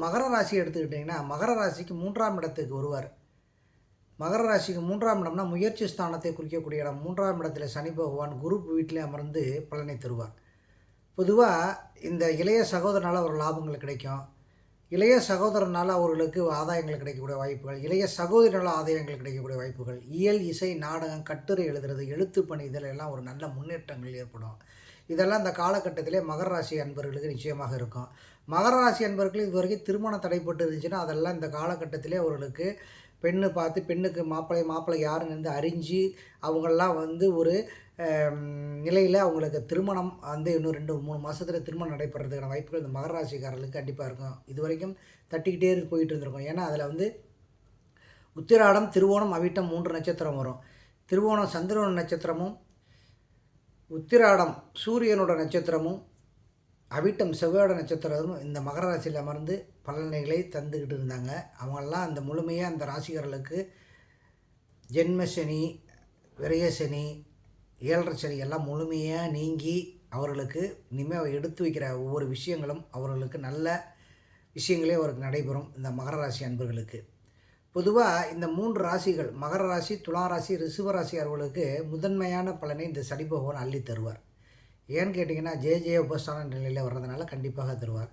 மகர ராசி எடுத்துக்கிட்டிங்கன்னா மகர ராசிக்கு 3ஆம் இடத்துக்கு வருவார். மகர ராசிக்கு 3ஆம் இடம்னா முயற்சி ஸ்தானத்தை குறிக்கக்கூடிய இடம். 3ஆம் இடத்துல சனி பகவான் குரு வீட்டிலே அமர்ந்து பலனை தருவார். பொதுவாக இந்த இளைய சகோதரனால் ஒரு லாபங்கள் கிடைக்கும். இளைய சகோதரனால் அவர்களுக்கு ஆதாயங்கள் கிடைக்கக்கூடிய வாய்ப்புகள், இளைய சகோதரினால் ஆதாயங்கள் கிடைக்கக்கூடிய வாய்ப்புகள், இயல், இசை, நாடகம், கட்டுரை எழுதுறது, எழுத்து பணி இதில் எல்லாம் ஒரு நல்ல முன்னேற்றங்கள் ஏற்படும். இதெல்லாம் இந்த காலகட்டத்திலே மகர ராசி அன்பர்களுக்கு நிச்சயமாக இருக்கும். மகர ராசி அன்பர்கள் இதுவரைக்கும் திருமணம் தடைப்பட்டு இருந்துச்சுன்னா அதெல்லாம் இந்த காலகட்டத்திலே அவர்களுக்கு பெண்ணு பார்த்து பெண்ணுக்கு மாப்பிள்ளை யாருன்னு அறிஞ்சு அவங்களெலாம் ஒரு நிலையில் அவங்களுக்கு திருமணம் இன்னும் 2-3 மாதத்தில் திருமணம் நடைபெறதுக்கான வாய்ப்புகள் இந்த மகர ராசிக்காரர்களுக்கு கண்டிப்பாக இருக்கும். இது வரைக்கும் தட்டிக்கிட்டே போயிட்டு இருந்திருக்கும். ஏன்னா அதில் உத்திராடம், திருவோணம், அவிட்டம் 3 நட்சத்திரம் வரும். திருவோணம் சந்திரனோட நட்சத்திரமும், உத்திராடம் சூரியனோட நட்சத்திரமும், அவிட்டம் செவ்வாயோட நட்சத்திரமும் இந்த மகர ராசியில் அமர்ந்து பலன்களை தந்துக்கிட்டு இருந்தாங்க. அவங்கெல்லாம் அந்த முழுமையாக அந்த ராசிக்காரர்களுக்கு ஜென்மசனி, விரயசனி, 7.5 சனி எல்லாம் முழுமையாக நீங்கி அவர்களுக்கு இனிமேல் எடுத்து வைக்கிற ஒவ்வொரு விஷயங்களும் அவர்களுக்கு நல்ல விஷயங்களே அவருக்கு நடைபெறும். இந்த மகர ராசி அன்பர்களுக்கு பொதுவாக இந்த 3 ராசிகள் மகர ராசி, துலா ராசி, ரிஷப ராசி அவர்களுக்கு முதன்மையான பலனை இந்த சனி பகவான் அள்ளி தருவார். ஏன்னு கேட்டிங்கன்னா ஜெய உபஸ்தான நிலையில் வர்றதுனால கண்டிப்பாக தருவார்.